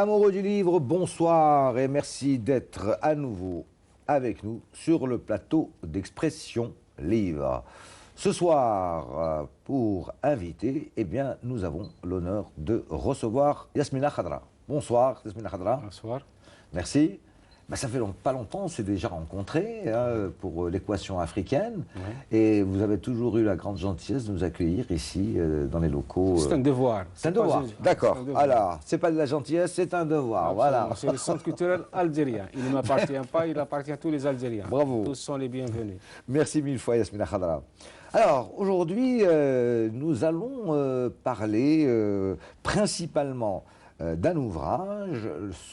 Amoureux du livre, bonsoir et merci d'être à nouveau avec nous sur le plateau d'Expression Livre. Ce soir, pour inviter, eh bien, nous avons l'honneur de recevoir Yasmina Khadra. Bonsoir Yasmina Khadra. Bonsoir. Merci. Ben, ça fait pas longtemps, on s'est déjà rencontrés pour l'équation africaine. Ouais. Et vous avez toujours eu la grande gentillesse de nous accueillir ici dans les locaux. C'est un devoir. C'est un devoir, d'accord. Alors, c'est pas de la gentillesse, c'est un devoir, Absolument. voilà. C'est le centre culturel algérien. Il ne m'appartient pas, il appartient à tous les Algériens. Bravo. Tous sont les bienvenus. Merci mille fois Yasmina Khadra. Alors, aujourd'hui, nous allons parler principalement d'un ouvrage.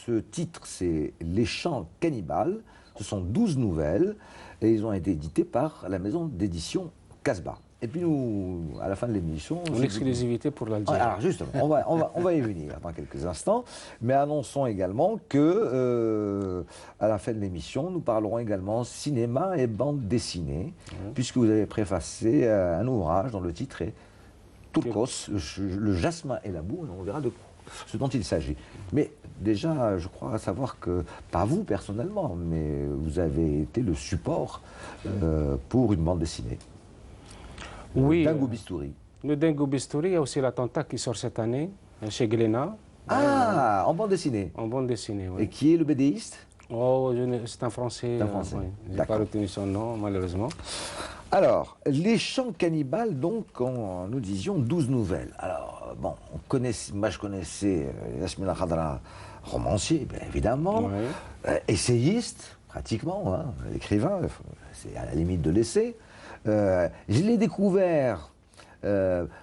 Ce titre, c'est Les Chants cannibales. Ce sont 12 nouvelles et ils ont été édités par la maison d'édition Casbah. Et puis nous, à la fin de l'émission... En exclusivité pour l'Algérie. Alors justement, on va y venir dans quelques instants, mais annonçons également que à la fin de l'émission, nous parlerons également cinéma et bande dessinée, puisque vous avez préfacé un ouvrage dont le titre est Turcos, le jasmin et la boue, on verra de ce dont il s'agit. Mais déjà, je crois savoir que, pas vous personnellement, mais vous avez été le support pour une bande dessinée. Oui. Dingo Bistouri. Le Dingo Bistouri, il y a aussi l'attentat qui sort cette année, chez Glénat. Ah, en bande dessinée. En bande dessinée, oui. Et qui est le BDiste? Oh, c'est un Français. C'est un Français. Oui. Je n'ai pas retenu son nom, malheureusement. Alors, Les Chants cannibales, donc, nous disions 12 nouvelles. Alors, bon, moi je connaissais Yasmina Khadra, romancier, bien évidemment, essayiste, pratiquement, hein, écrivain, c'est à la limite de l'essai. Je l'ai découvert,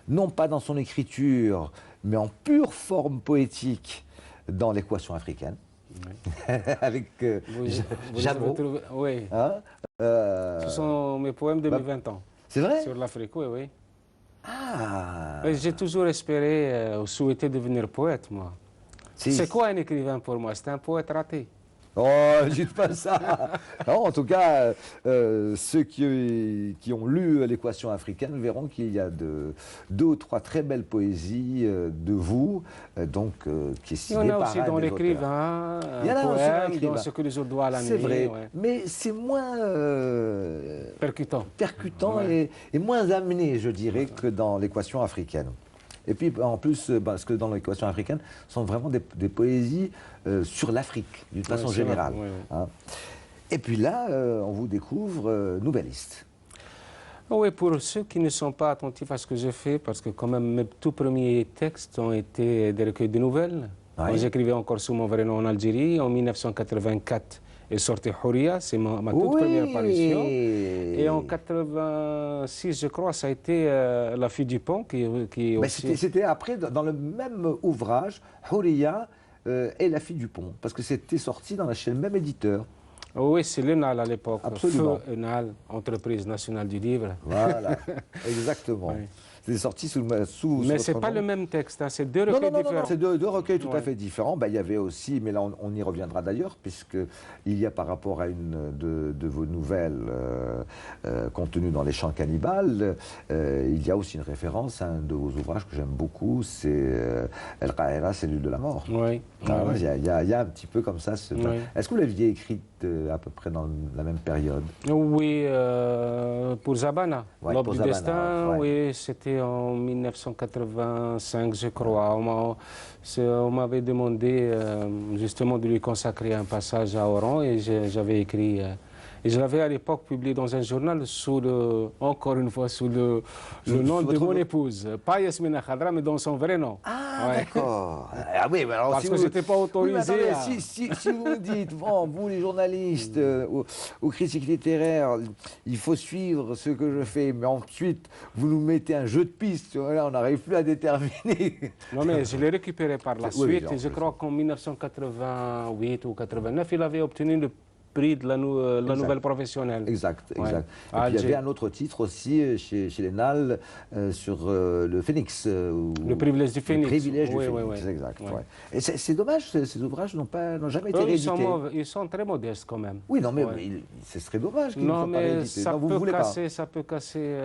non pas dans son écriture, mais en pure forme poétique, dans l'équation africaine. Oui. Avec Jameau. Oui. Hein, ce sont mes poèmes de mes 20 ans. C'est vrai? Sur l'Afrique, oui, oui. Ah. J'ai toujours espéré ou souhaité devenir poète, moi. C'est quoi un écrivain pour moi? C'est un poète raté. Oh, dites pas ça. Non, en tout cas, ceux qui ont lu l'équation africaine verront qu'il y a deux ou trois très belles poésies de vous, donc qui est signé par un des auteurs. Il y en a aussi dans l'écrivain, dans ce que les autres doivent à la nuit. C'est vrai, mais c'est moins percutant et moins amené, je dirais, que dans l'équation africaine. Et puis en plus, parce que dans l'équation africaine, ce sont vraiment des poésies sur l'Afrique, d'une façon générale. Hein. Et puis là, on vous découvre nouvelliste. Oui, pour ceux qui ne sont pas attentifs à ce que je fais, parce que quand même mes tout premiers textes ont été des recueils de nouvelles. Quand j'écrivais encore sous mon vrai nom en Algérie, en 1984. est sorti Houria, c'est ma toute première apparition. Et en 86, je crois, ça a été La fille du pont qui aussi... C'était après, dans le même ouvrage, Houria et La fille du pont, parce que c'était sorti chez le même éditeur. Oui, c'est l'ENAL à l'époque. Absolument. Feu ENAL, Entreprise nationale du livre. Voilà, exactement. Oui. C'est sorti sous mais ce n'est pas le même texte, hein, c'est deux recueils différents. Non, c'est deux recueils tout à fait différents. Ben, il y avait aussi, mais là on y reviendra d'ailleurs, puisqu'il y a par rapport à une de vos nouvelles contenues dans Les Chants cannibales, il y a aussi une référence à un de vos ouvrages que j'aime beaucoup, c'est El Qahira, cellule de la mort. Oui. Il y a un petit peu comme ça. Oui. Est-ce que vous l'aviez écrite à peu près dans la même période? Oui, pour Zabana, L'Aube du Destin, oui, c'était en 1985, je crois. On m'avait demandé justement de lui consacrer un passage à Oran et j'avais écrit. Et je l'avais à l'époque publié dans un journal encore une fois, sous le nom de mon épouse. Pas Yasmina Khadra, mais dans son vrai nom. Ah, d'accord. Ah, oui, mais alors, parce que je n'étais pas autorisé. Oui, attendez, si vous me dites, bon, vous les journalistes ou critiques littéraires, il faut suivre ce que je fais, mais ensuite vous nous mettez un jeu de piste, là on n'arrive plus à déterminer. Non, mais je l'ai récupéré par la suite et je crois qu'en 1988 ou 89, il avait obtenu prix de la nouvelle professionnelle. Exact, Ouais. exact. Et puis il y avait un autre titre aussi chez l'ENAL sur le Phénix. Le privilège du Phénix. Le privilège du Oui, Phénix, oui, oui. exact. Ouais. Ouais. Et c'est dommage, ces ouvrages n'ont jamais été réédités. Ils sont très modestes quand même. Oui, non, mais Ouais. ce serait dommage qu'ils ne soient pas réédités. Ça Non, vous peut voulez casser, ça peut casser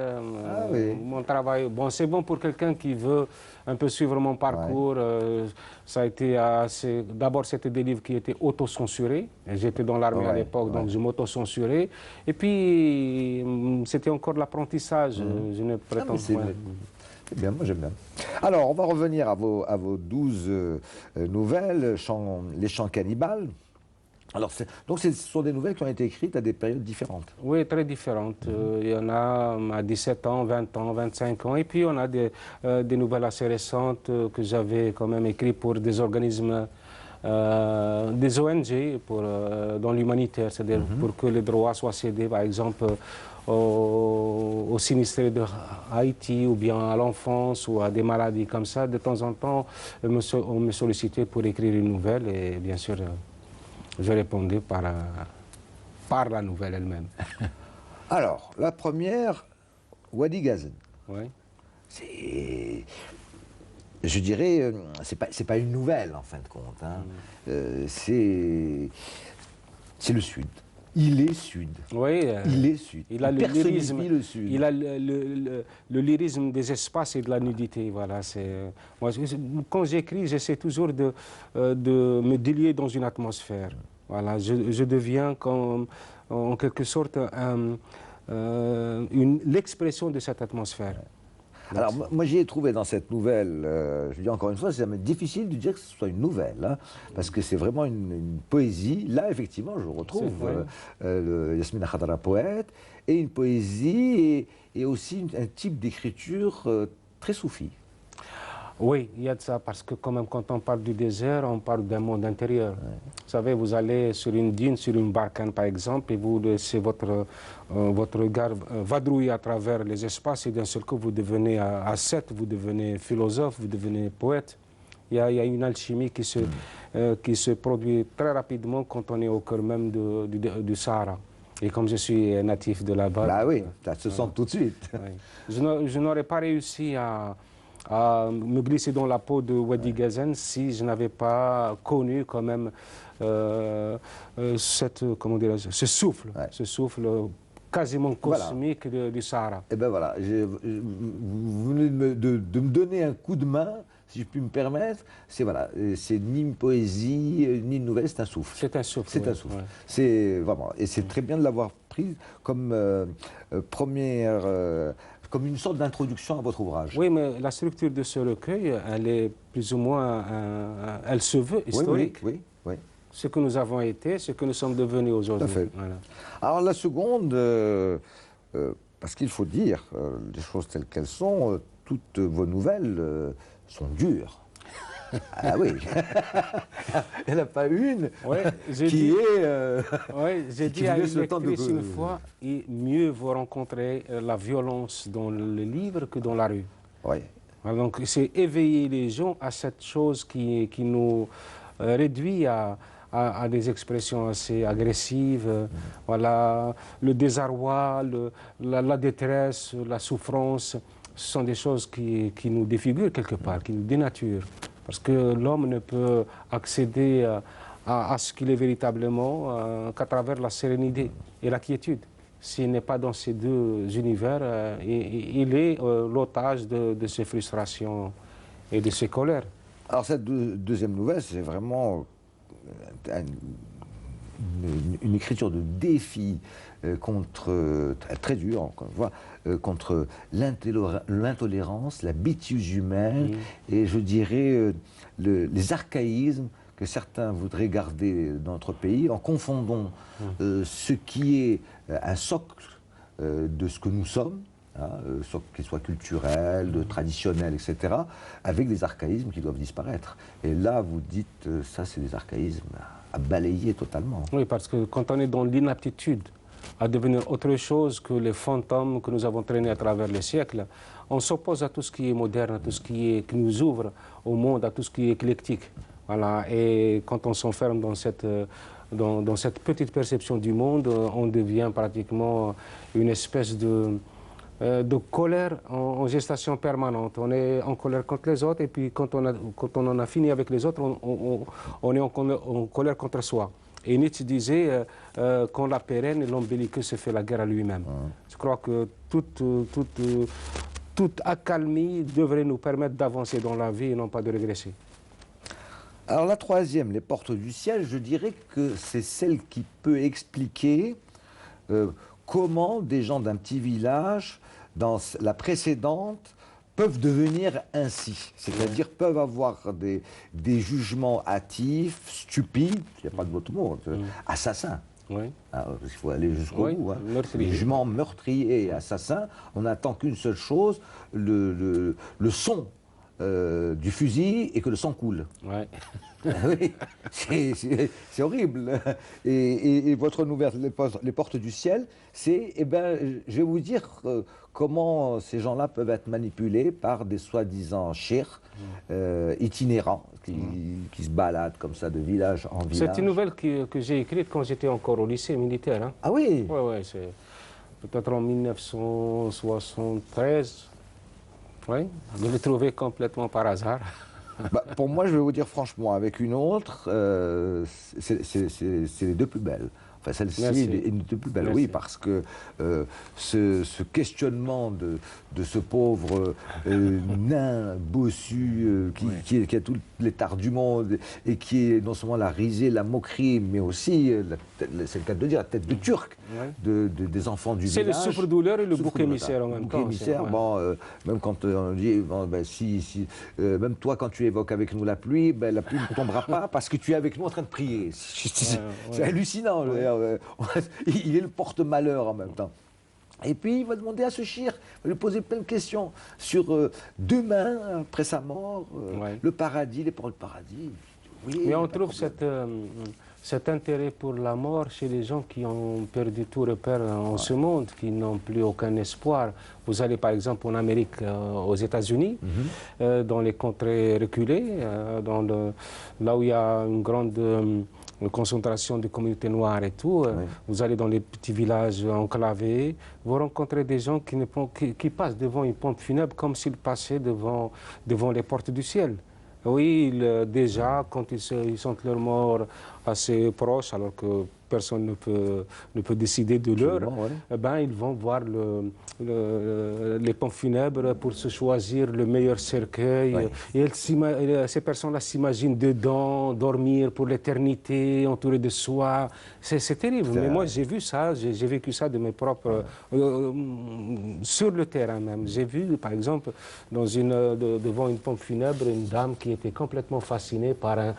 oui. mon travail. Bon, c'est bon pour quelqu'un qui veut un peu suivre mon parcours. Ça a été assez... D'abord, c'était des livres qui étaient autocensurés. J'étais dans l'armée à l'époque, donc je m'autocensurais. Et puis, c'était encore de l'apprentissage. Je ne prétends pas. C'est bien, moi j'aime bien. Alors, on va revenir à vos 12 nouvelles, Les Chants cannibales. Alors, donc ce sont des nouvelles qui ont été écrites à des périodes différentes. Oui, très différentes. Il y en a à 17 ans, 20 ans, 25 ans. Et puis, on a des nouvelles assez récentes que j'avais quand même écrites pour des organismes, des ONG dans l'humanitaire, c'est-à-dire pour que les droits soient cédés, par exemple, aux sinistrés de Haïti ou bien à l'enfance ou à des maladies comme ça. De temps en temps, on me sollicitait pour écrire une nouvelle et bien sûr, je répondais par la nouvelle elle-même. Alors, la première, Wadi Ghazen. Oui. C'est, je dirais, c'est pas une nouvelle en fin de compte. Hein. C'est le Sud. Il est Sud. Oui, il est Sud. Il a le lyrisme, le Sud. Il a le lyrisme des espaces et de la nudité. Voilà, moi, quand j'écris, j'essaie toujours de me délier dans une atmosphère. Voilà, je deviens comme, en quelque sorte l'expression de cette atmosphère. Alors, moi, j'y ai trouvé dans cette nouvelle, je dis encore une fois, c'est difficile de dire que ce soit une nouvelle, hein, parce que c'est vraiment une poésie. Là, effectivement, je retrouve Yasmina Khadra, poète, et une poésie, et aussi un type d'écriture très soufi. Oui, il y a de ça, parce que quand même, quand on parle du désert, on parle d'un monde intérieur. Ouais. Vous savez, vous allez sur une dune, sur une barcane, par exemple, et vous laissez votre regard vadrouiller à travers les espaces, et d'un seul coup, vous devenez ascète, vous devenez philosophe, vous devenez poète. Il y a une alchimie qui se produit très rapidement quand on est au cœur même du Sahara. Et comme je suis natif de là-bas... Bah oui, ça se sent tout de suite. Oui. Je n'aurais pas réussi à me glisser dans la peau de Wadi Ghazen si je n'avais pas connu quand même ce souffle quasiment cosmique du Sahara. Et ben voilà, vous venez de me donner un coup de main, si je puis me permettre. C'est ni une poésie, ni une nouvelle, c'est un souffle. C'est un souffle. C'est un souffle. Ouais. C'est vraiment, et c'est très bien de l'avoir prise comme première. Comme une sorte d'introduction à votre ouvrage. Oui, mais la structure de ce recueil, elle est plus ou moins, elle se veut historique. Oui. Ce que nous avons été, ce que nous sommes devenus aujourd'hui. Tout à fait. Voilà. Alors la seconde, parce qu'il faut dire les choses telles qu'elles sont, toutes vos nouvelles sont dures. Ah oui, il n'y en a pas une qui est... Oui, j'ai dit à une lectrice une fois, mieux vaut rencontrer la violence dans le livre que dans la rue. Oui. Donc c'est éveiller les gens à cette chose qui nous réduit à des expressions assez agressives. Voilà, le désarroi, la détresse, la souffrance, ce sont des choses qui nous défigurent quelque part, qui nous dénaturent. Parce que l'homme ne peut accéder à ce qu'il est véritablement qu'à travers la sérénité et la quiétude. S'il n'est pas dans ces deux univers, il est l'otage de ses frustrations et de ses colères. Alors cette deuxième nouvelle, c'est vraiment une écriture de défi très dure, encore une fois, contre l'intolérance, la bêtise humaine et je dirais les archaïsmes que certains voudraient garder dans notre pays en confondant ce qui est un socle de ce que nous sommes, socle qu'il soit culturel, traditionnel, etc., avec des archaïsmes qui doivent disparaître. Et là, vous dites, ça c'est des archaïsmes à balayer totalement. Oui, parce que quand on est dans l'inaptitude à devenir autre chose que les fantômes que nous avons traînés à travers les siècles, on s'oppose à tout ce qui est moderne, à tout ce qui nous ouvre au monde, à tout ce qui est éclectique. Voilà. Et quand on s'enferme dans cette dans cette petite perception du monde, on devient pratiquement une espèce de colère en gestation permanente. On est en colère contre les autres et puis quand on en a fini avec les autres, on est en colère contre soi. Et Nietzsche disait quand la pérenne, l'ombilique se fait la guerre à lui-même. Je crois que toute accalmie devrait nous permettre d'avancer dans la vie et non pas de régresser. Alors la troisième, les portes du ciel, je dirais que c'est celle qui peut expliquer comment des gens d'un petit village, dans la précédente, peuvent devenir ainsi. C'est-à-dire peuvent avoir des jugements hâtifs, stupides, il n'y a pas d'autre mot, assassins. Oui. Alors, il faut aller jusqu'au bout. Hein. Meurtrier. Jugements meurtriers et assassins, on n'attend qu'une seule chose, le son du fusil et que le sang coule. Ouais. Oui, c'est horrible. Et votre nouvelle, les portes du ciel, c'est, eh ben, je vais vous dire comment ces gens-là peuvent être manipulés par des soi-disant chirs itinérants qui se baladent comme ça de village en village. C'est une nouvelle que j'ai écrite quand j'étais encore au lycée militaire. Hein. Ah oui? Oui, c'est peut-être en 1973. Oui, je l'ai trouvé complètement par hasard. Bah, pour moi, je vais vous dire franchement, avec une autre, c'est les deux plus belles. Enfin, celle-ci est une des plus belles, Merci. oui, parce que ce questionnement de ce pauvre nain bossu qui a tous les tares du monde et qui est non seulement la risée, la moquerie, mais aussi, c'est le cas de dire, la tête de turc des enfants du village. C'est le souffre-douleur et le bouc émissaire en même temps. Le bouc émissaire, bon, même quand on dit, bon, ben, même toi, quand tu évoques avec nous la pluie ne tombera pas parce que tu es avec nous en train de prier. C'est hallucinant. Il est le porte-malheur en même temps. Et puis il va demander à ce shir, il va lui poser plein de questions sur demain, après sa mort, le paradis, les portes du paradis. Oui, mais on trouve cet intérêt pour la mort chez les gens qui ont perdu tout repère en ce monde, qui n'ont plus aucun espoir. Vous allez par exemple en Amérique, aux États-Unis, dans les contrées reculées, là où il y a une grande concentration de communautés noires et tout. Vous allez dans les petits villages enclavés, vous rencontrez des gens qui passent devant une pompe funèbre comme s'ils passaient devant les portes du ciel. Oui, déjà, quand ils sentent leur mort assez proche, alors que personne ne peut décider de l'heure, ben, ils vont voir les pompes funèbres pour se choisir le meilleur cercueil. Et ces personnes-là s'imaginent dedans, dormir pour l'éternité, entourées de soie. C'est terrible. Mais moi, j'ai vu ça, j'ai vécu ça de mes propres... sur le terrain même. J'ai vu, par exemple, devant une pompe funèbre, une dame qui était complètement fascinée par un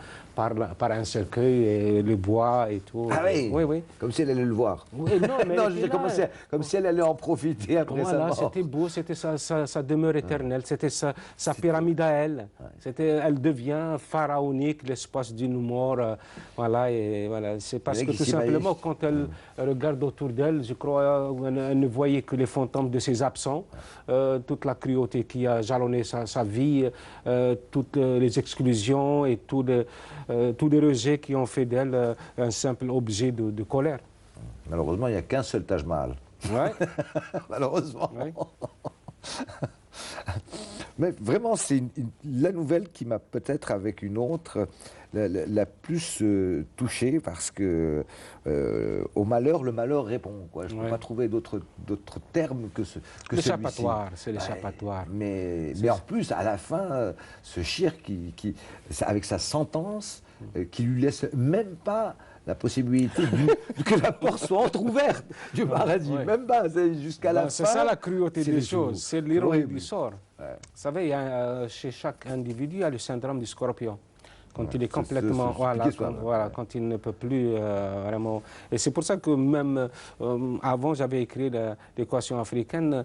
cercueil et le bois et tout. Ah oui, oui. Comme si elle allait le voir. Oui, non, mais non, comme si elle allait en profiter après sa mort. C'était beau, c'était sa demeure éternelle, c'était sa pyramide à elle. Elle devient pharaonique l'espace d'une mort. C'est parce que tout simplement, quand elle regarde autour d'elle, je crois, elle ne voyait que les fantômes de ses absents, toute la cruauté qui a jalonné sa vie, toutes les exclusions et tous les rejets qui ont fait d'elle un simple objet de colère. Malheureusement, il n'y a qu'un seul Taj Mahal. Ouais. Malheureusement. Ouais. Mais vraiment, c'est la nouvelle qui m'a peut-être, avec une autre, la plus touchée, parce que au malheur, le malheur répond. Quoi. Je ne peux pas trouver d'autres termes que celui-ci. L'échappatoire, c'est l'échappatoire. Mais en plus, à la fin, ce shir, avec sa sentence, qui lui laisse même pas la possibilité que la porte soit entrouverte du paradis, même pas, jusqu'à la fin. C'est ça la cruauté des choses, c'est l'ironie du sort. Vous savez, chez chaque individu, il y a le syndrome du scorpion. Quand il est complètement... quand il ne peut plus vraiment... Et c'est pour ça que même avant, j'avais écrit l'équation africaine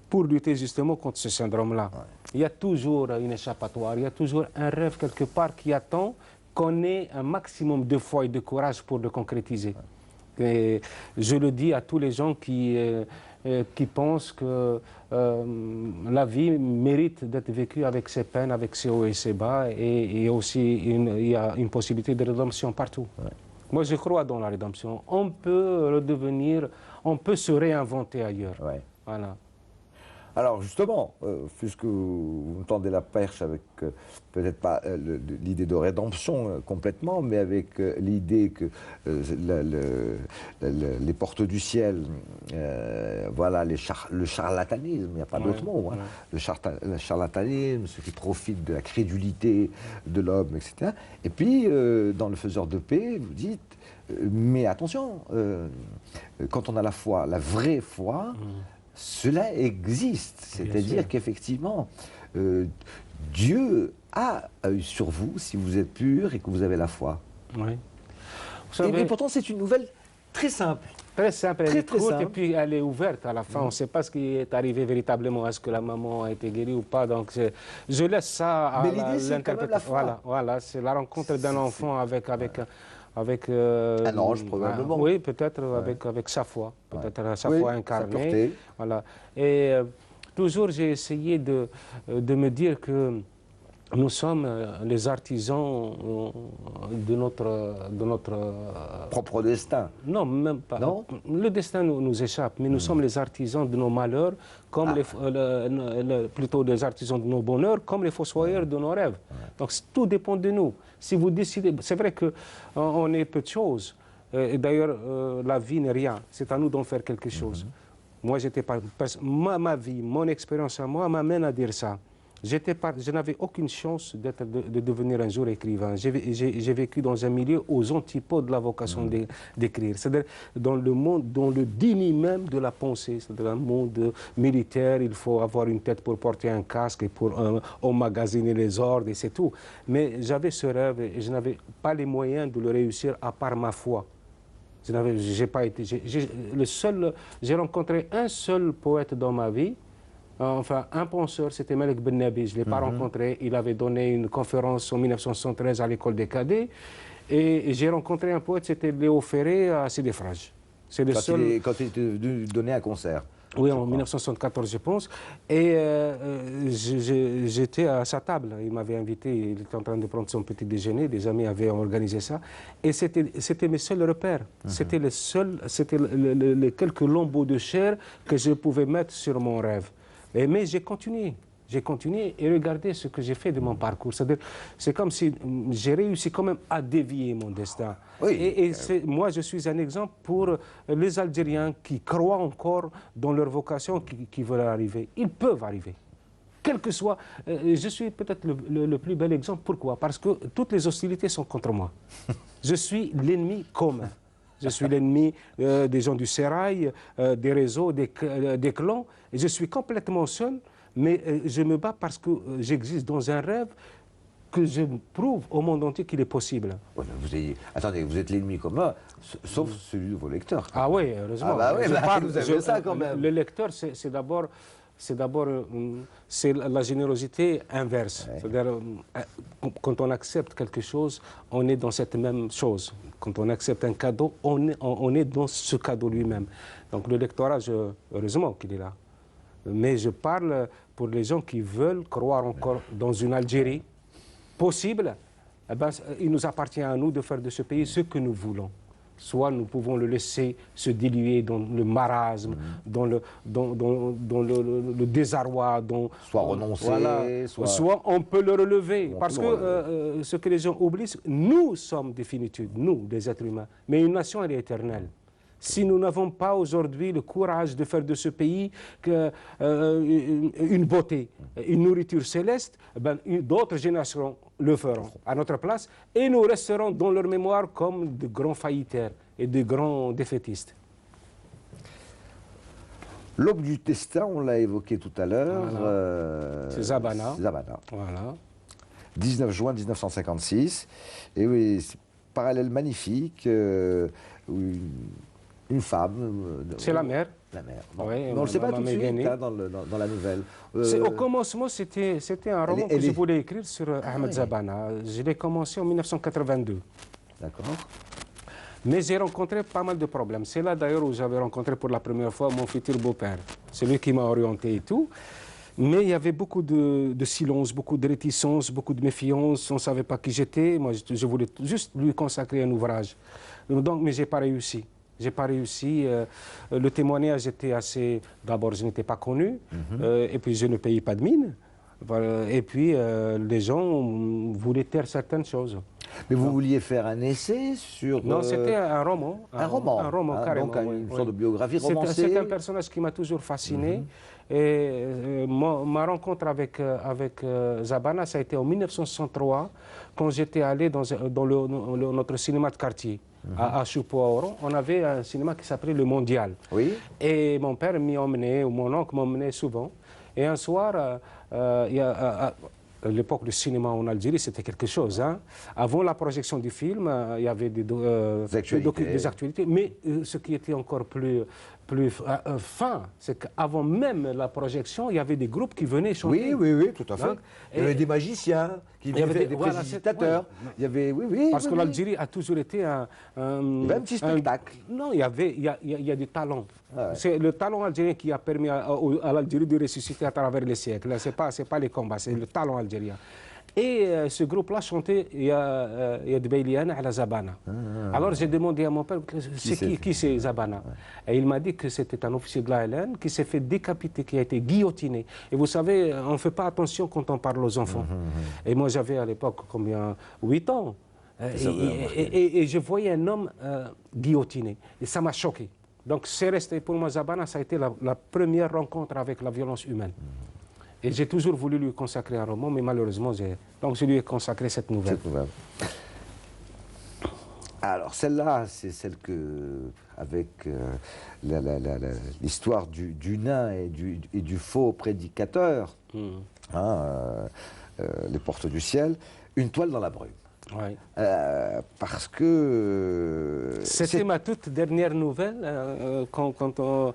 pour lutter justement contre ce syndrome-là. Il y a toujours une échappatoire, il y a toujours un rêve quelque part qui attend qu'on ait un maximum de foi et de courage pour le concrétiser. Et je le dis à tous les gens qui pensent que la vie mérite d'être vécue avec ses peines, avec ses hauts et ses bas, et aussi il y a une possibilité de rédemption partout. Moi, je crois dans la rédemption. On peut redevenir, on peut se réinventer ailleurs. Ouais. Voilà. Alors justement, puisque vous me tendez la perche avec peut-être pas l'idée de rédemption complètement, mais avec l'idée que les portes du ciel, voilà, le charlatanisme, il n'y a pas d'autre mot, hein, le charlatanisme, ceux qui profitent de la crédulité de l'homme, etc. Et puis, dans le faiseur de paix, vous dites, mais attention, quand on a la foi, la vraie foi, cela existe, c'est-à-dire qu'effectivement, Dieu a œil sur vous si vous êtes pur et que vous avez la foi. Oui. Vous savez, et pourtant, c'est une nouvelle très simple. Très simple, elle est courte simple. Et puis elle est ouverte à la fin. On ne sait pas ce qui est arrivé véritablement, est-ce que la maman a été guérie ou pas. Donc je laisse ça à l'interprétation. Voilà, c'est la rencontre d'un enfant avec un ange probablement. Oui, peut-être avec sa foi, peut-être sa foi incarnée. Voilà. Et toujours j'ai essayé de me dire que nous sommes les artisans de notre propre destin. Non, même pas. Non? Le destin nous échappe, mais nous sommes les artisans de nos malheurs, comme plutôt des artisans de nos bonheurs, comme les fossoyeurs de nos rêves. Donc tout dépend de nous. Si vous décidez, c'est vrai qu'on est peu de choses. Et d'ailleurs, la vie n'est rien. C'est à nous d'en faire quelque chose. Moi, ma vie, mon expérience à moi m'amène à dire ça. Je n'avais aucune chance de devenir un jour écrivain. J'ai vécu dans un milieu aux antipodes de la vocation d'écrire. C'est-à-dire dans le déni même de la pensée. C'est-à-dire un monde militaire, il faut avoir une tête pour porter un casque et pour emmagasiner les ordres et c'est tout. Mais j'avais ce rêve et je n'avais pas les moyens de le réussir à part ma foi. J'ai rencontré un seul poète dans ma vie. Enfin, un penseur, c'était Malek Ben Nabi. Je ne l'ai pas rencontré. Il avait donné une conférence en 1973 à l'école des cadets. Et j'ai rencontré un poète, c'était Léo Ferré à Sidi Fraj. C'est le seul. Quand il était venu donner un concert. Oui, en 1974, je pense. Et j'étais à sa table. Il m'avait invité. Il était en train de prendre son petit déjeuner. Des amis avaient organisé ça. Et c'était mes seuls repères. C'était les quelques lambeaux de chair que je pouvais mettre sur mon rêve. Mais j'ai continué et regardez ce que j'ai fait de mon parcours. C'est comme si j'ai réussi quand même à dévier mon destin. Oui. Moi, je suis un exemple pour les Algériens qui croient encore dans leur vocation, qui veulent arriver. Ils peuvent arriver. Quel que soit, je suis peut-être le plus bel exemple. Pourquoi? Parce que toutes les hostilités sont contre moi. Je suis l'ennemi commun. Je suis l'ennemi des gens du sérail, des réseaux, des clans. Et je suis complètement seul, mais je me bats parce que j'existe dans un rêve que je prouve au monde entier qu'il est possible. Ouais, attendez, vous êtes l'ennemi commun, sauf celui de vos lecteurs. Ah oui, heureusement. Ah bah oui, vous avez ça quand même. Le lecteur, c'est d'abord la générosité inverse. Ouais. C'est-à-dire, quand on accepte quelque chose, on est dans cette même chose. Quand on accepte un cadeau, on est dans ce cadeau lui-même. Donc le lectorat, heureusement qu'il est là. Mais je parle pour les gens qui veulent croire encore dans une Algérie possible. Eh ben, il nous appartient à nous de faire de ce pays ce que nous voulons. Soit nous pouvons le laisser se diluer dans le marasme, dans le désarroi, soit renoncer, voilà, soit on peut le relever. Parce que ce que les gens oublient, nous sommes des finitudes, nous, des êtres humains. Mais une nation, elle est éternelle. Si nous n'avons pas aujourd'hui le courage de faire de ce pays une beauté, une nourriture céleste, ben, d'autres générations le feront à notre place et nous resterons dans leur mémoire comme de grands faillitaires et de grands défaitistes. L'aube du destin, on l'a évoqué tout à l'heure. Voilà. C'est Zabana. Voilà. 19 juin 1956. Et oui, c'est un parallèle magnifique. Une femme. C'est la mère. La mère. Bon. Oui, on ne le sait pas tout de suite hein, dans la nouvelle. Au commencement, c'était un roman que je voulais écrire sur Ahmed Zabana. Je l'ai commencé en 1982. D'accord. Mais j'ai rencontré pas mal de problèmes. C'est là d'ailleurs où j'avais rencontré pour la première fois mon futur beau-père. C'est lui qui m'a orienté et tout. Mais il y avait beaucoup de silence, beaucoup de réticence, beaucoup de méfiance. On ne savait pas qui j'étais. Moi, je voulais juste lui consacrer un ouvrage. Donc, mais je n'ai pas réussi. J'ai pas réussi. Le témoignage était assez... D'abord, je n'étais pas connu. Et puis, je ne payais pas de mine. Et puis, les gens voulaient taire certaines choses. Mais vous vouliez faire un essai sur... Non, c'était un roman. Un roman. Un roman, carrément. Donc, une sorte de biographie romancée. C'est un personnage qui m'a toujours fasciné. Et ma rencontre avec Zabana, ça a été en 1963, quand j'étais allé dans notre cinéma de quartier. À Choupo-Aoron, on avait un cinéma qui s'appelait Le Mondial. Oui. Et mon père m'y emmenait, ou mon oncle m'emmenait souvent. Et un soir, à l'époque du cinéma en Algérie, c'était quelque chose. Hein. Avant la projection du film, il y avait des actualités. Mais ce qui était encore plus fin, c'est qu'avant même la projection, il y avait des groupes qui venaient chanter. Oui, tout à fait. Donc, il y avait des magiciens, qui venaient des précipitateurs. Il y avait, parce que l'Algérie a toujours été un petit spectacle. Non, il y a du talent. C'est le talent algérien qui a permis à l'Algérie de ressusciter à travers les siècles. Ce n'est pas les combats, c'est le talent algérien. Et ce groupe-là chantait Yad Bayliana à la Zabana. Alors j'ai demandé à mon père, qui c'est Zabana? Et il m'a dit que c'était un officier de la LN qui s'est fait décapiter, qui a été guillotiné. Et vous savez, on ne fait pas attention quand on parle aux enfants. Et moi j'avais à l'époque combien 8 ans. Et je voyais un homme guillotiné. Et ça m'a choqué. Donc c'est resté pour moi, Zabana, ça a été la première rencontre avec la violence humaine. Et j'ai toujours voulu lui consacrer un roman, mais malheureusement, je lui ai consacré cette nouvelle. Alors, celle-là, c'est celle avec l'histoire du nain et du faux prédicateur, les portes du ciel, une toile dans la brume. Oui. Parce que... C'était ma toute dernière nouvelle, quand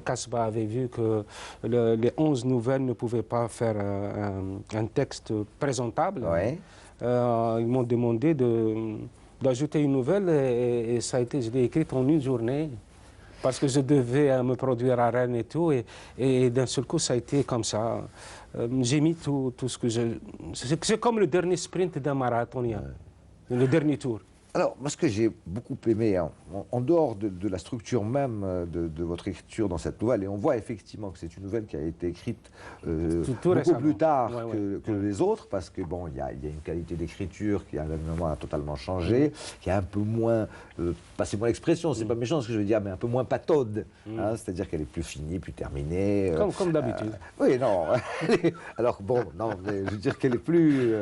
Kasbah avait vu que les 11 nouvelles ne pouvaient pas faire un texte présentable. Ouais. Ils m'ont demandé d'ajouter une nouvelle et ça a été, je l'ai écrite en une journée. Parce que je devais me produire à Rennes et tout, et d'un seul coup, ça a été comme ça. J'ai mis tout ce que je... C'est comme le dernier sprint d'un marathonien, le dernier tour. Alors, moi, ce que j'ai beaucoup aimé, en dehors de la structure même de votre écriture dans cette nouvelle, et on voit effectivement que c'est une nouvelle qui a été écrite beaucoup plus tard que les autres, parce que bon, il y a une qualité d'écriture qui a totalement changé, qui est un peu moins, passez-moi l'expression, c'est pas méchant ce que je veux dire, mais un peu moins pataude, hein, c'est-à-dire qu'elle est plus finie, plus terminée. Comme d'habitude. Oui, non. Alors bon, non, mais je veux dire qu'elle est plus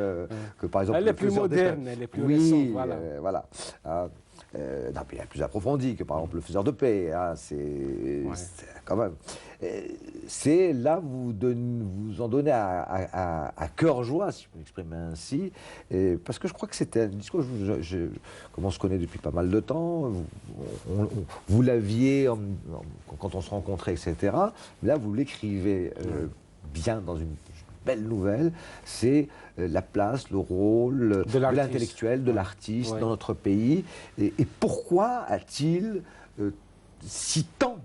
que par exemple. Elle est plus moderne, elle est plus récente, voilà. Non, puis elle est plus approfondie que par exemple le faiseur de paix. Hein, c'est quand même. C'est là vous en donnez à cœur joie, si je peux m'exprimer ainsi, parce que je crois que c'était un discours. Comme on se connaît depuis pas mal de temps, vous l'aviez quand on se rencontrait, etc. Mais là, vous l'écrivez bien dans une belle nouvelle, c'est la place, le rôle de l'intellectuel, de l'artiste dans notre pays. Et pourquoi a-t-il si tant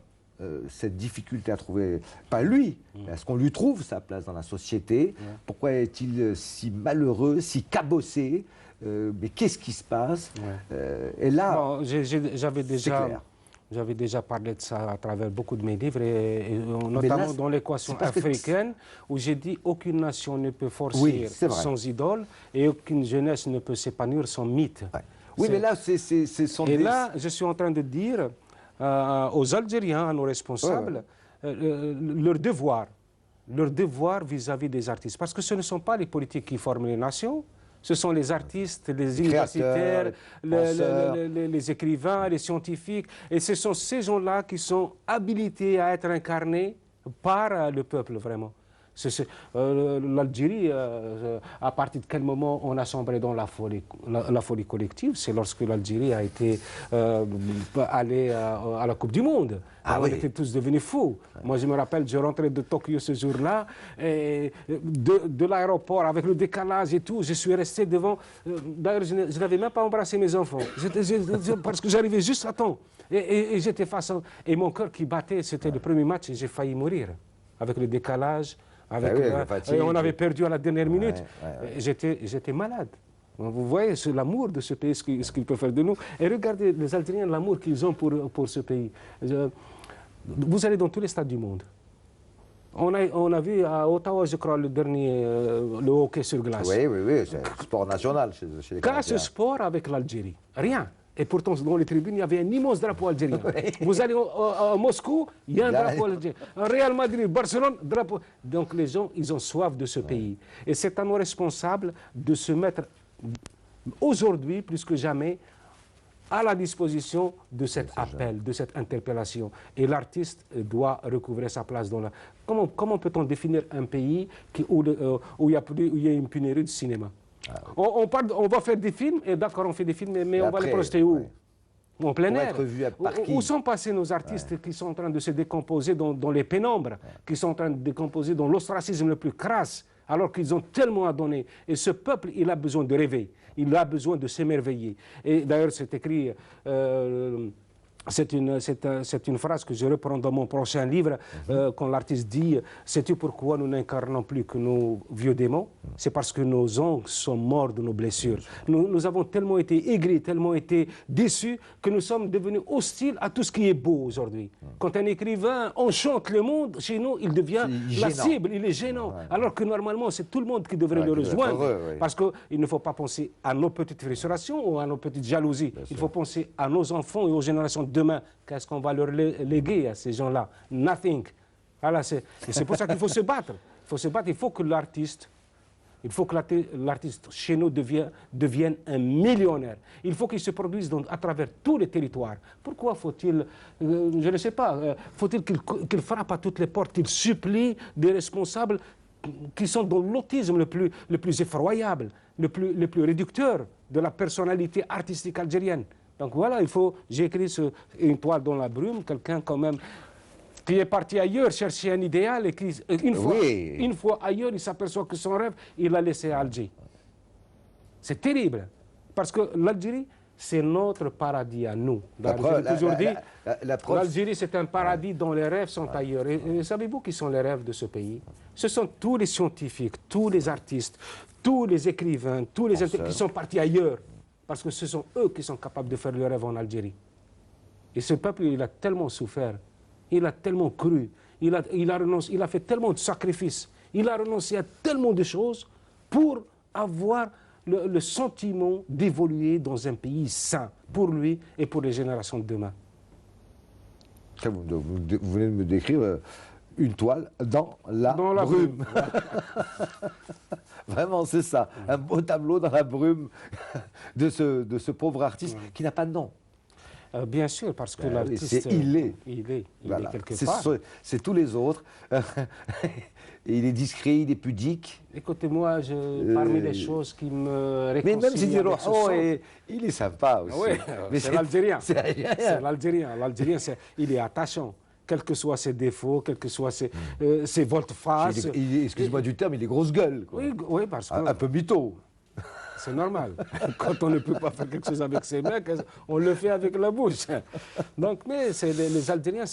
cette difficulté à trouver, pas lui, mais est-ce qu'on lui trouve sa place dans la société? Pourquoi est-il si malheureux, si cabossé? Mais qu'est-ce qui se passe? Et là, j'avais déjà parlé de ça à travers beaucoup de mes livres, et notamment dans l'équation africaine, où j'ai dit aucune nation ne peut forcer sans idole et aucune jeunesse ne peut s'épanouir sans mythe. Oui, mais là, là, je suis en train de dire aux Algériens, à nos responsables, leur devoir vis-à-vis des artistes. Parce que ce ne sont pas les politiques qui forment les nations. Ce sont les artistes, les universitaires, les écrivains, les scientifiques. Et ce sont ces gens-là qui sont habilités à être incarnés par le peuple, vraiment. L'Algérie, à partir de quel moment on a sombré dans la folie collective? C'est lorsque l'Algérie a été allée à la Coupe du Monde. On était tous devenus fous. Moi, je me rappelle, je rentrais de Tokyo ce jour-là, et de l'aéroport, avec le décalage et tout, je suis resté devant. D'ailleurs, je n'avais même pas embrassé mes enfants, parce que j'arrivais juste à temps. Et j'étais face à... Et mon cœur qui battait, c'était le premier match, et j'ai failli mourir, avec le décalage, Avec, et on avait perdu à la dernière minute. J'étais malade. Vous voyez l'amour de ce pays, ce qu'il peut faire de nous. Et regardez les Algériens, l'amour qu'ils ont pour ce pays. Vous allez dans tous les stades du monde. On a vu à Ottawa, je crois, le dernier, le hockey sur glace. Oui, c'est un sport national chez les Canadiens. Qu'à ce sport avec l'Algérie, rien. Et pourtant, dans les tribunes, il y avait un immense drapeau algérien. Vous allez à Moscou, il y a un drapeau algérien. Real Madrid, Barcelone, drapeau. Donc les gens, ils ont soif de ce pays. Et c'est à nos responsables de se mettre aujourd'hui, plus que jamais, à la disposition de cet appel, de cette interpellation. Et l'artiste doit recouvrer sa place dans la... Comment peut-on définir un pays où il y a une pénurie de cinéma? On va faire des films, et d'accord, on fait des films, mais on va les projeter où? En plein air. Où sont passés nos artistes qui sont en train de se décomposer dans les pénombres, qui sont en train de décomposer dans l'ostracisme le plus crasse, alors qu'ils ont tellement à donner. Et ce peuple, il a besoin de rêver, il a besoin de s'émerveiller. Et d'ailleurs, c'est écrit... c'est une phrase que je reprends dans mon prochain livre, quand l'artiste dit « Sais-tu pourquoi nous n'incarnons plus que nos vieux démons ?» C'est parce que nos ongles sont morts de nos blessures. Nous avons tellement été aigris, tellement été déçus, que nous sommes devenus hostiles à tout ce qui est beau aujourd'hui. Quand un écrivain enchante le monde, chez nous, il devient la cible, il est gênant. Alors que normalement, c'est tout le monde qui devrait le rejoindre. Parce qu'il ne faut pas penser à nos petites frustrations ou à nos petites jalousies. Il faut penser à nos enfants et aux générations demain. Qu'est-ce qu'on va leur léguer à ces gens-là? Nothing. Voilà, et c'est pour ça qu'il faut se battre. Il faut se battre, il faut que l'artiste chez nous devienne un millionnaire. Il faut qu'il se produise à travers tous les territoires. Pourquoi faut-il, je ne sais pas, faut-il qu'il frappe à toutes les portes, qu'il supplie des responsables qui sont dans l'autisme le plus effroyable, le plus réducteur de la personnalité artistique algérienne? Donc voilà, j'ai écrit une toile dans la brume, quelqu'un quand même qui est parti ailleurs chercher un idéal et qui, une fois ailleurs, il s'aperçoit que son rêve, il l'a laissé à Alger. C'est terrible, parce que l'Algérie, c'est notre paradis à nous. L'Algérie, c'est un paradis dont les rêves sont ailleurs. Et savez-vous qui sont les rêves de ce pays? Ce sont tous les scientifiques, tous les artistes, tous les écrivains, tous les qui sont partis ailleurs. Parce que ce sont eux qui sont capables de faire le rêve en Algérie. Et ce peuple, il a tellement souffert, il a tellement cru, il a fait tellement de sacrifices, il a renoncé à tellement de choses pour avoir le sentiment d'évoluer dans un pays sain, pour lui et pour les générations de demain. Vous venez de me décrire une toile dans la brume. Vraiment, c'est ça. Un beau tableau dans la brume de ce pauvre artiste qui n'a pas de nom. Bien sûr, parce que l'artiste... Il est quelque part. C'est tous les autres. Il est discret, il est pudique. Écoutez-moi, parmi les choses qui me réconcilient... Mais même si il est sympa aussi. Oui, c'est l'Algérien. C'est l'Algérien. L'Algérien, il est attachant. Quels que soient ses défauts, quels que soient ses volte-face. Excuse-moi du terme, il est grosse gueule. Quoi. Oui, parce que... Un peu mytho. C'est normal. Quand on ne peut pas faire quelque chose avec ses mains, on le fait avec la bouche. Donc, mais les Algériens,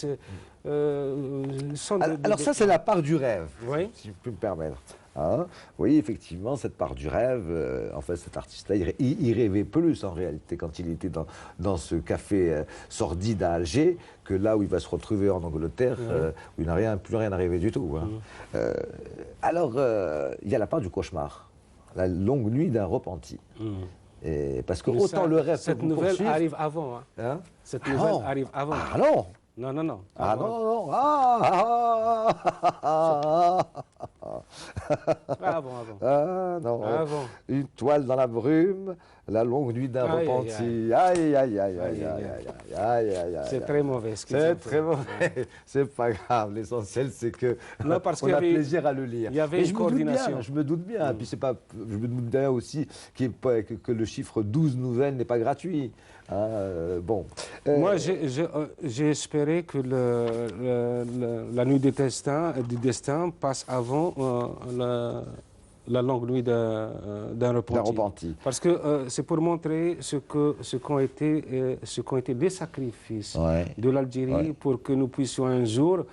alors ça, c'est la part du rêve, si je peux me permettre. Hein? Oui, effectivement, cette part du rêve, en fait, cet artiste-là, il rêvait plus en réalité quand il était dans ce café sordide à Alger que là où il va se retrouver en Angleterre, où il n'a plus rien à rêver du tout. Hein. Alors, il y a la part du cauchemar. La longue nuit d'un repenti. Et parce que autant le rêve... Cette nouvelle arrive avant. Hein? Cette nouvelle arrive avant. Ah non! Non. Ah non. Avant. Ah non. Avant. Une toile dans la brume, la longue nuit d'un repenti. Aïe. C'est très mauvais. C'est très mauvais. C'est pas grave. L'essentiel, c'est que on a plaisir à le lire. Il y avait une coordination. Je me doute bien. Puis je me doute bien aussi que le chiffre 12 nouvelles n'est pas gratuit. Bon. Moi, j'ai espéré que la nuit du destin passe avant la longue nuit d'un repenti. Parce que c'est pour montrer ce qu'ont été les sacrifices de l'Algérie pour que nous puissions un jour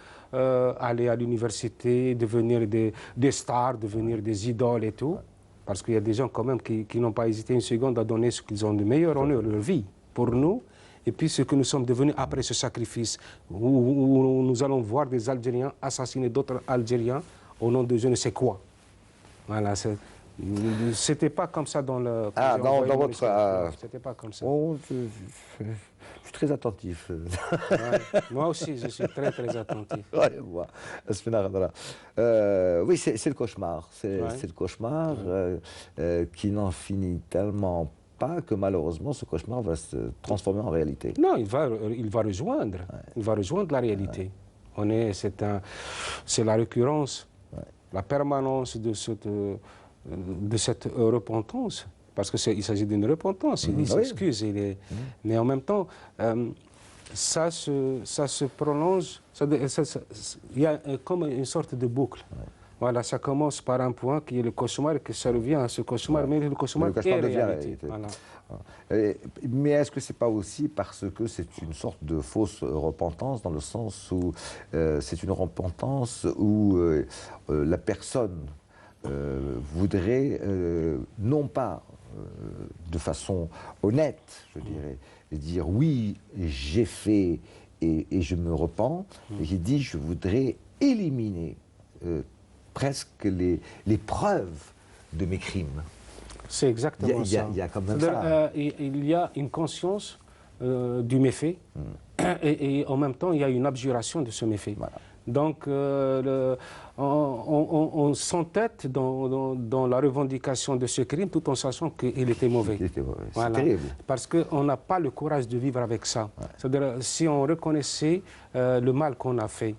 aller à l'université, devenir des stars, devenir des idoles et tout. Parce qu'il y a des gens quand même qui n'ont pas hésité une seconde à donner ce qu'ils ont de meilleur en eux, leur vie, pour nous. Et puis ce que nous sommes devenus après ce sacrifice, où nous allons voir des Algériens assassiner d'autres Algériens au nom de je ne sais quoi. Voilà, c'était pas comme ça dans le... Ah, dans votre... C'était pas comme ça. Oh, je suis très attentif. Ouais, moi aussi, je suis très, très attentif. Ouais, moi. Oui, c'est le cauchemar. C'est le cauchemar qui n'en finit tellement pas que malheureusement, ce cauchemar va se transformer en réalité. Non, il va rejoindre. Ouais. Il va rejoindre la réalité. Ouais. C'est la récurrence, la permanence de cette repentance, parce qu'il s'agit d'une repentance, il s'excuse, mais en même temps, ça se prolonge, il y a comme une sorte de boucle. Ouais. Voilà, ça commence par un point qui est le cauchemar, et que ça revient à ce cauchemar, mais le cauchemar est réalité. Voilà. Mais est-ce que ce n'est pas aussi parce que c'est une sorte de fausse repentance, dans le sens où c'est une repentance où la personne voudrait, non pas de façon honnête, je dirais, dire oui, j'ai fait et je me repens, mais qui dit je voudrais éliminer presque les preuves de mes crimes. C'est exactement ça. Il y a comme ça. Il y a une conscience du méfait et en même temps il y a une abjuration de ce méfait. Voilà. Donc on s'entête dans la revendication de ce crime tout en sachant qu'il était mauvais. Voilà. C'est terrible. Parce qu'on n'a pas le courage de vivre avec ça. Ouais. C'est-à-dire si on reconnaissait le mal qu'on a fait,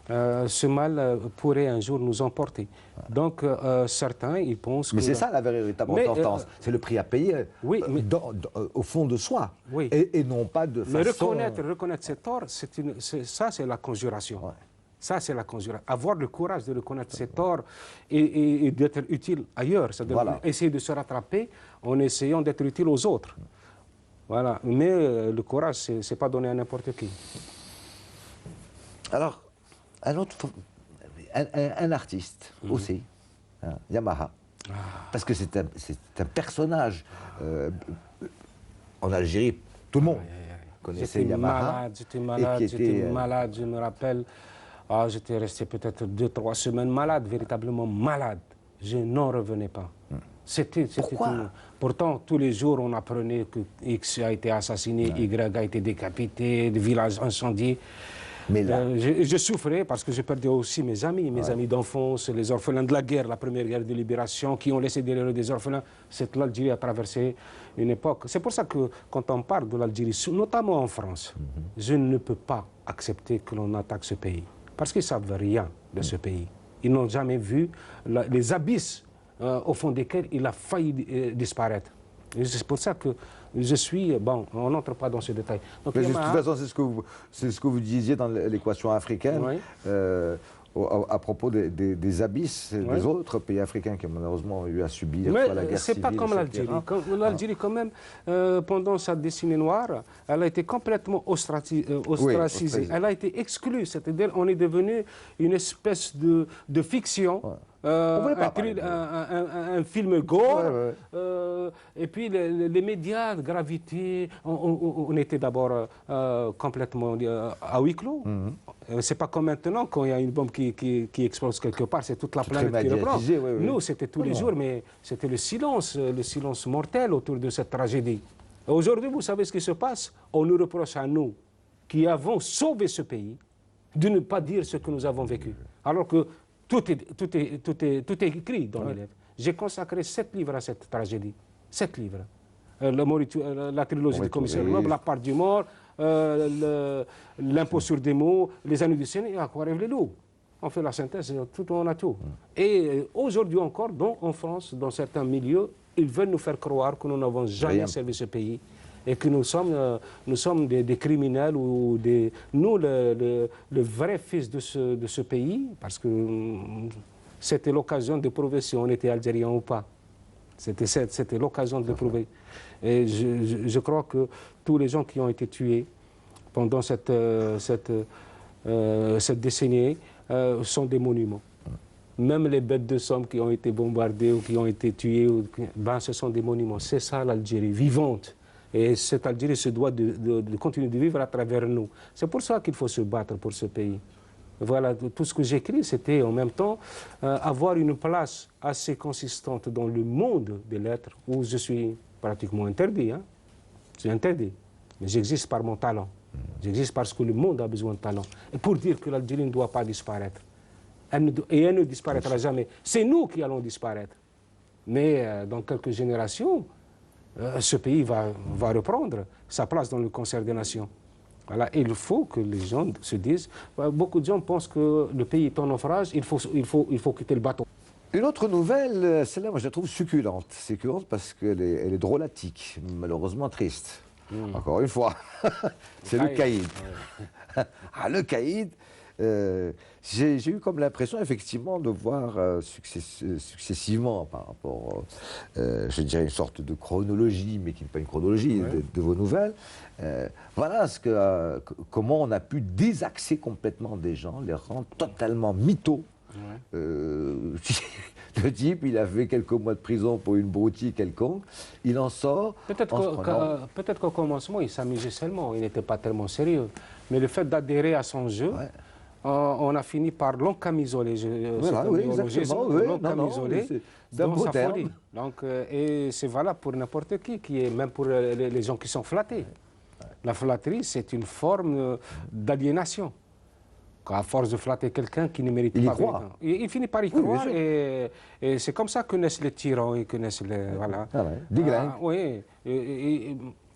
ce mal pourrait un jour nous emporter. Donc certains, ils pensent que... Mais c'est ça la véritable importance, c'est le prix à payer au fond de soi, et non pas de façon... Mais reconnaître ses torts, ça c'est la conjuration. Ouais. Ça c'est la conjuration. Avoir le courage de reconnaître ses torts et d'être utile ailleurs, c'est-à-dire essayer de se rattraper en essayant d'être utile aux autres. Voilà. Mais le courage, c'est pas donné à n'importe qui. Alors, un artiste aussi, hein, Yamaha, parce que c'est un personnage. En Algérie, tout le monde connaissait Yamaha. J'étais malade, je me rappelle. J'étais resté peut-être 2-3 semaines malade, véritablement malade. Je n'en revenais pas. Pourquoi? Pourtant, tous les jours, on apprenait que X a été assassiné, Y a été décapité, le village incendié. Mais là... je souffrais parce que je perdais aussi mes amis d'enfance, les orphelins de la guerre, la première guerre de libération, qui ont laissé derrière eux des orphelins. L'Algérie a traversé une époque. C'est pour ça que quand on parle de l'Algérie, notamment en France, je ne peux pas accepter que l'on attaque ce pays. Parce qu'ils ne savent rien de ce pays. Ils n'ont jamais vu les abysses au fond desquels il a failli disparaître. C'est pour ça que je suis... Bon, on n'entre pas dans ce détail. Donc, de toute façon, c'est ce que vous disiez dans l'équation africaine, à propos des abysses des autres pays africains qui malheureusement ont eu à subir la guerre civile. C'est pas comme l'Algérie. L'Algérie, quand même, pendant sa décennie noire, elle a été complètement ostracisée. Elle a été exclue. C'est-à-dire on est devenu une espèce de fiction. Un film gore, et puis les médias gravitaient. On était d'abord complètement à huis clos. C'est pas comme maintenant, quand il y a une bombe qui explose quelque part, c'est toute la planète qui reprend. Nous, c'était tous les jours, mais c'était le silence mortel autour de cette tragédie. Aujourd'hui, vous savez ce qui se passe? On nous reproche à nous, qui avons sauvé ce pays, de ne pas dire ce que nous avons vécu. Alors que tout est écrit dans les livres. J'ai consacré 7 livres à cette tragédie. 7 livres. La trilogie du commissaire Noble, La part du mort, L'impôt sur des mots, Les années du Sénat, et à quoi rêvent les loups. On fait la synthèse, on a tout. Et aujourd'hui encore, en France, dans certains milieux, ils veulent nous faire croire que nous n'avons jamais servi ce pays et que nous sommes des criminels ou nous, le vrai fils de ce pays, parce que c'était l'occasion de prouver si on était algérien ou pas. C'était l'occasion de le prouver. Et je crois que tous les gens qui ont été tués pendant cette décennie sont des monuments. Même les bêtes de somme qui ont été bombardées ou qui ont été tuées, ben, ce sont des monuments. C'est ça l'Algérie, vivante. Et cette Algérie se doit de continuer de vivre à travers nous. C'est pour ça qu'il faut se battre pour ce pays. Voilà, tout ce que j'écris, c'était en même temps avoir une place assez consistante dans le monde des lettres, où je suis pratiquement interdit. Hein. Je suis interdit, mais j'existe par mon talent. J'existe parce que le monde a besoin de talent. Et pour dire que l'Algérie ne doit pas disparaître. Elle ne disparaîtra jamais. C'est nous qui allons disparaître. Mais dans quelques générations, ce pays va reprendre sa place dans le concert des nations. Voilà. Et il faut que les gens se disent, beaucoup de gens pensent que le pays est en naufrage, il faut quitter le bateau. Une autre nouvelle, celle-là, moi je la trouve succulente. Succulente parce qu'elle est drôlatique, malheureusement triste. Encore une fois, c'est le caïd. Ah, le caïd, j'ai eu comme l'impression effectivement de voir successivement par rapport, je dirais une sorte de chronologie, mais qui n'est pas une chronologie de vos nouvelles. Voilà comment on a pu désaxer complètement des gens, les rendre totalement mythos. Le type, il a fait quelques mois de prison pour une broutille quelconque, il en sort. Peut-être qu'au commencement, il s'amusait seulement, il n'était pas tellement sérieux. Mais le fait d'adhérer à son jeu, on a fini par l'encamisoler. Voilà, oui, exactement. L'encamisoler dans sa folie. Donc, et c'est valable pour n'importe qui, même pour les gens qui sont flattés. La flatterie, c'est une forme d'aliénation. À force de flatter quelqu'un qui ne mérite pas. Il finit par y croire et c'est comme ça que naissent les tyrans et que naissent les... Voilà.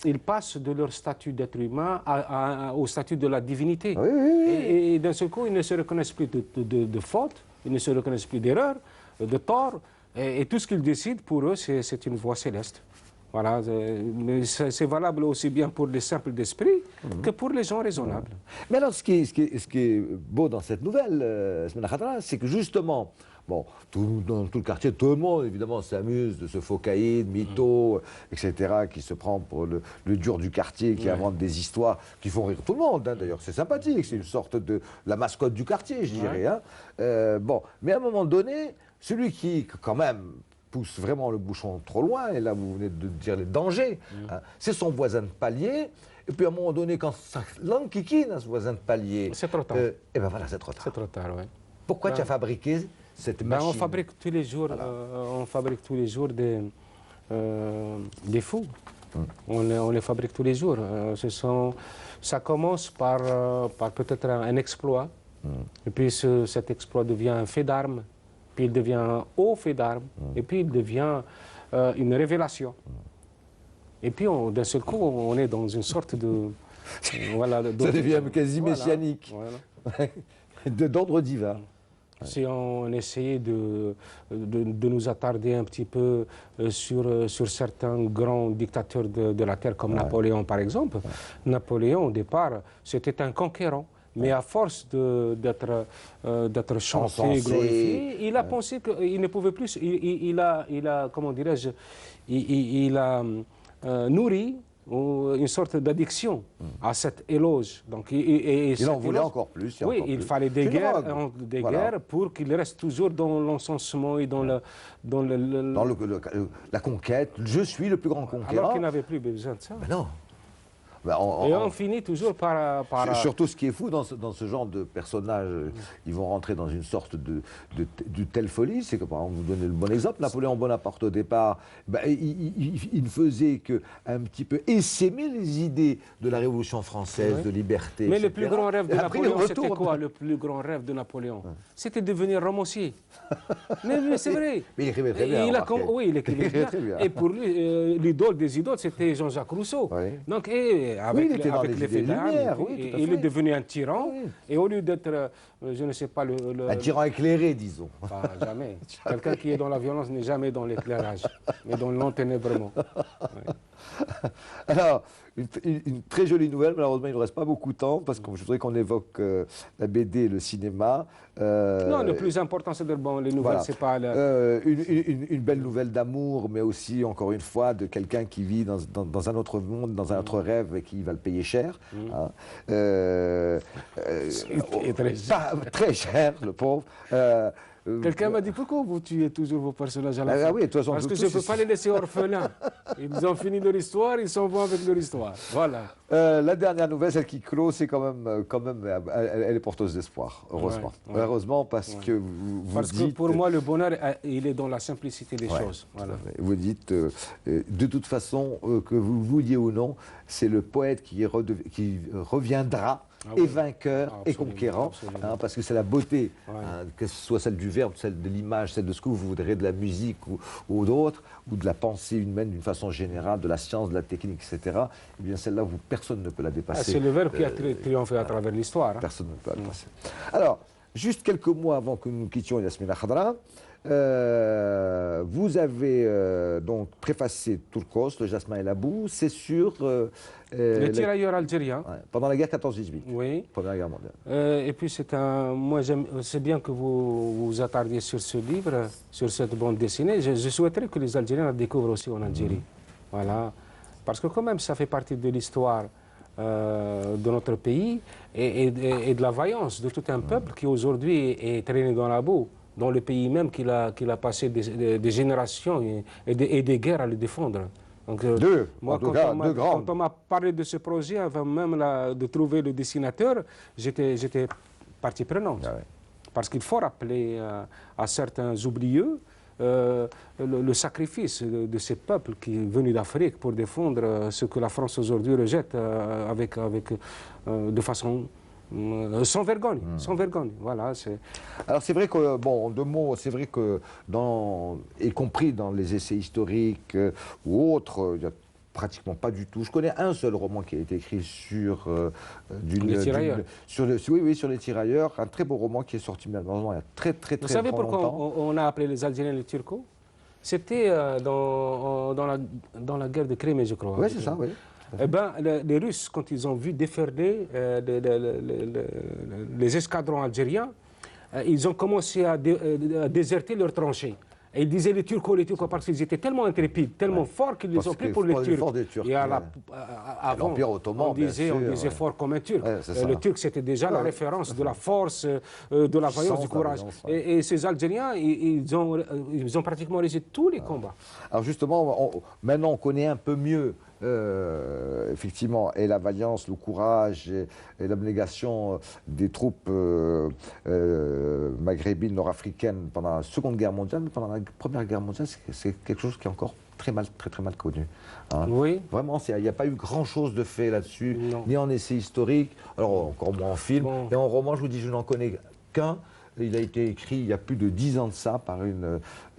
Ils passent de leur statut d'être humain au statut de la divinité. Et d'un seul coup, ils ne se reconnaissent plus de faute, ils ne se reconnaissent plus d'erreur, de tort, et tout ce qu'ils décident, pour eux, c'est une voie céleste. Voilà, c'est valable aussi bien pour les simples d'esprit que pour les gens raisonnables. Mais alors, ce qui est beau dans cette nouvelle, Smina Khadra, c'est que justement, bon, dans tout le quartier, tout le monde, évidemment, s'amuse de ce faux caïd, mytho, etc., qui se prend pour le dur du quartier, qui invente des histoires qui font rire tout le monde. Hein, d'ailleurs, c'est sympathique, c'est une sorte de la mascotte du quartier, je dirais. Hein. Bon, mais à un moment donné, celui qui, quand même, pousse vraiment le bouchon trop loin, et là vous venez de dire les dangers, hein, c'est son voisin de palier, et puis à un moment donné, quand ça l'enquiquine à ce voisin de palier, c'est trop tard. Et bien voilà, c'est trop tard. C'est trop tard, oui. Pourquoi tu as fabriqué cette machine? On fabrique tous les jours, des fous. On les fabrique tous les jours. Ça commence par peut-être un exploit, et puis cet exploit devient un fait d'armes. Puis il devient un haut fait d'armes, et puis il devient une révélation. Et puis d'un seul coup, on est dans une sorte de... ça devient quasi messianique, d'ordre divin. Si on essayait de nous attarder un petit peu sur certains grands dictateurs de la Terre, comme Napoléon par exemple, Napoléon au départ, c'était un conquérant. Mais à force d'être chanté, glorifié, il a pensé qu'il ne pouvait plus. Il a comment dirais-je, il a nourri une sorte d'addiction à cet éloge. Donc, il en voulait encore plus. Oui, il fallait des guerres pour qu'il reste toujours dans l'encensement et dans la conquête. Je suis le plus grand conquérant. Alors qu'il n'avait plus besoin de ça. Mais non. Et on finit toujours par... Surtout ce qui est fou dans ce genre de personnages, ils vont rentrer dans une sorte de telle folie, c'est que, par exemple, vous donnez le bon exemple, Napoléon Bonaparte au départ, il ne faisait qu'un petit peu essaimer les idées de la Révolution française, de liberté, mais etc. Le plus grand rêve de Napoléon, c'était quoi? Le plus grand rêve de Napoléon, c'était de devenir romancier. mais c'est vrai. Mais il écrivait très bien. Il écrivait très bien. Et pour lui, l'idole des idoles, c'était Jean-Jacques Rousseau. Donc, avec les faits d'armes, il est devenu un tyran, et au lieu d'être, je ne sais pas, un tyran éclairé, disons. Pas jamais. Quelqu'un qui est dans la violence n'est jamais dans l'éclairage, mais dans l'enténébrement. Alors, une très jolie nouvelle, malheureusement il ne nous reste pas beaucoup de temps, parce que je voudrais qu'on évoque la BD et le cinéma. Non, le plus important c'est de bon, les nouvelles, voilà. c'est pas... Une belle nouvelle d'amour, mais aussi, encore une fois, de quelqu'un qui vit dans un autre monde, dans un autre rêve, et qui va le payer cher. Hein. Très cher, le pauvre. Quelqu'un m'a dit pourquoi vous tuez toujours vos personnages à la fin? Oui, de toute façon, parce que je ne peux pas les laisser orphelins. Ils ont fini leur histoire, ils s'en vont avec leur histoire. Voilà. La dernière nouvelle, celle qui clôt, c'est quand même elle est porteuse d'espoir, heureusement. Ouais. Heureusement, parce que vous parce dites... que pour moi, le bonheur, il est dans la simplicité des choses. Voilà. Vous dites, de toute façon, que vous vouliez ou non, c'est le poète qui reviendra et vainqueur et conquérant, hein, parce que c'est la beauté, hein, que ce soit celle du verbe, celle de l'image, celle de ce que vous voudrez, de la musique ou d'autres, ou de la pensée humaine d'une façon générale, de la science, de la technique, etc. Eh bien celle-là, personne ne peut la dépasser. C'est le verbe qui a triomphé à travers l'histoire. Hein. Personne ne peut la dépasser. Alors, juste quelques mots avant que nous quittions Yasmina Khadra. Vous avez donc préfacé Turcos, le Jasmin et la boue, c'est sur... les tirailleurs algériens. Pendant la guerre 14-18. Oui. Première guerre mondiale. Et puis c'est bien que vous vous attardiez sur ce livre, sur cette bande dessinée. Je souhaiterais que les Algériens la découvrent aussi en Algérie. Voilà. Parce que quand même, ça fait partie de l'histoire de notre pays et de la vaillance de tout un peuple qui aujourd'hui est traîné dans la boue, dans le pays même qu'il a passé des générations et des guerres à le défendre. Donc, moi, quand on m'a parlé de ce projet, avant même de trouver le dessinateur, j'étais partie prenante. Ah ouais. Parce qu'il faut rappeler à certains oublieux le sacrifice de ces peuples qui sont venus d'Afrique pour défendre ce que la France aujourd'hui rejette de façon... sans vergogne, sans vergogne. Voilà, alors c'est vrai que, bon, en deux mots, c'est vrai que, y compris dans les essais historiques ou autres, il n'y a pratiquement pas du tout. Je connais un seul roman qui a été écrit sur les tirailleurs. Sur les tirailleurs, un très beau roman qui est sorti malheureusement il y a très longtemps. Vous savez pourquoi on a appelé les Algériens les Turcos? C'était dans la guerre de Crimée, je crois. Oui, c'est ça, oui. Eh ben, les Russes, quand ils ont vu déferler les escadrons algériens, ils ont commencé à déserter leurs tranchées. Et ils disaient les Turcos, parce qu'ils étaient tellement intrépides, tellement forts qu'ils les ont pris pour les Turcs. Et avant, l'Empire ottoman, on disait fort comme un Turc. Le Turc, c'était déjà la référence de la force, de la vaillance, du courage. Et ces Algériens, ils ont pratiquement réussi tous les combats. Alors justement, maintenant on connaît un peu mieux effectivement, et la vaillance, le courage et l'abnégation des troupes maghrébines, nord-africaines pendant la Seconde Guerre mondiale, mais pendant la Première Guerre mondiale, c'est quelque chose qui est encore très mal connu. Hein. Oui. Vraiment, il n'y a pas eu grand-chose de fait là-dessus, ni en essai historique, alors encore moins en film, et en roman, je vous dis, je n'en connais qu'un. Il a été écrit il y a plus de 10 ans de ça par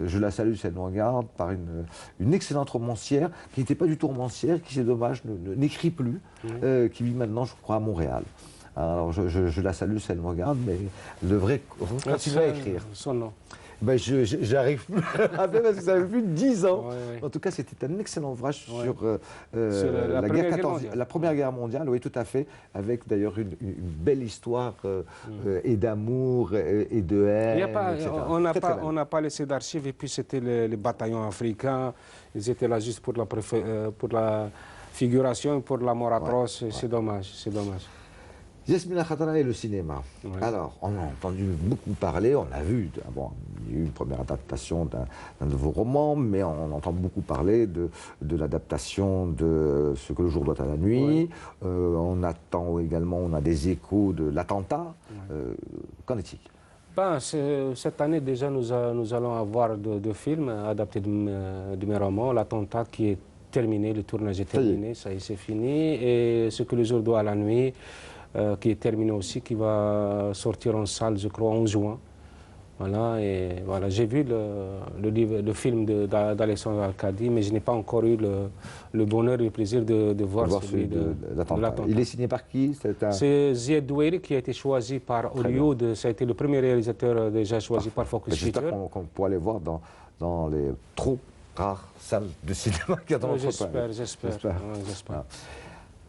je la salue, Céline Regarde, par une excellente romancière qui n'était pas du tout romancière, qui c'est dommage n'écrit plus, qui vit maintenant, je crois, à Montréal. Alors je la salue, Céline Regarde, mais elle devrait continuer à écrire. Son nom. Ben, j'arrive plus à faire parce que ça fait plus de 10 ans. Ouais. En tout cas, c'était un excellent ouvrage sur la Première Guerre mondiale, oui, tout à fait, avec d'ailleurs une belle histoire et d'amour et de haine, etc. On n'a pas laissé d'archives, et puis c'était les bataillons africains, ils étaient là juste pour la figuration, pour la mort atroce, c'est dommage, c'est dommage. Yasmina Khadra et le cinéma. Ouais. Alors, on a entendu beaucoup parler, on a vu, bon, il y a eu une première adaptation d'un de vos romans, mais on entend beaucoup parler de l'adaptation de Ce que le jour doit à la nuit. Ouais. On attend également, on a des échos de l'attentat. Ouais. Qu'en est-il? Ben, cette année déjà, nous allons avoir deux films adaptés de mes romans. L'attentat qui est terminé, le tournage est terminé, ça y est, c'est fini. Et Ce que le jour doit à la nuit, qui est terminé aussi, qui va sortir en salle, je crois, en juin. Voilà, et voilà, j'ai vu le film d'Alexandre Al-Kadi, mais je n'ai pas encore eu le bonheur et le plaisir de voir celui de l'attentat. Il est signé par qui? C'est Ziad Douairi qui a été choisi par Hollywood. Ça a été le premier réalisateur déjà choisi par Focus Feature. J'espère qu'on pourra aller voir dans les trop rare salle de cinéma qu'il y a dans notre J'espère.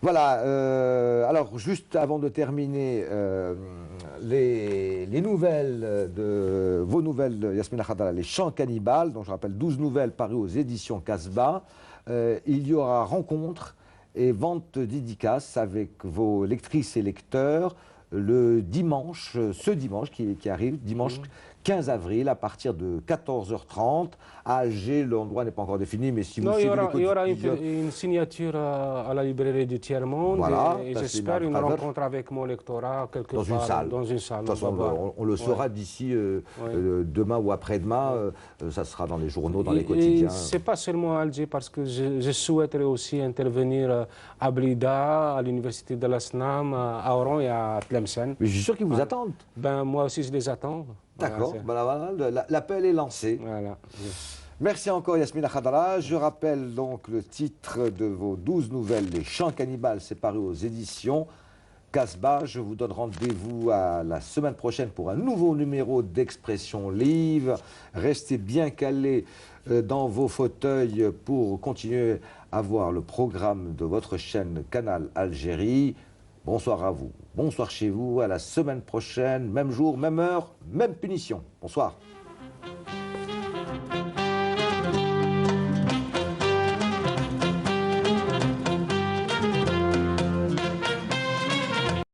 Voilà, alors juste avant de terminer, les nouvelles vos nouvelles, Yasmina Khadra, les chants cannibales, dont je rappelle 12 nouvelles parues aux éditions Casbah. Il y aura rencontre et vente dédicace avec vos lectrices et lecteurs le dimanche, ce dimanche qui arrive, dimanche 15 avril, à partir de 14h30. À Alger, l'endroit n'est pas encore défini, mais si vous suivez il y aura une signature à la librairie du Tiers-Monde, voilà, et j'espère une rencontre avec mon lectorat quelque dans part. Dans une salle. De toute façon, on le saura d'ici demain ou après-demain. Ça sera dans les journaux, dans les quotidiens. Ce n'est pas seulement à Alger, parce que je souhaiterais aussi intervenir à Blida, à l'université de l'Asnam, à Oran et à Tlemcen. Mais je suis sûr qu'ils vous attendent. Ben, moi aussi, je les attends. D'accord, voilà, l'appel est lancé. Voilà. Merci encore Yasmina Khadra. Je rappelle donc le titre de vos 12 nouvelles, Les Chants cannibales, c'est paru aux éditions Casbah. Je vous donne rendez-vous à la semaine prochaine pour un nouveau numéro d'Expression Livre. Restez bien calés dans vos fauteuils pour continuer à voir le programme de votre chaîne Canal Algérie. Bonsoir à vous, bonsoir chez vous, à la semaine prochaine, même jour, même heure, même punition. Bonsoir.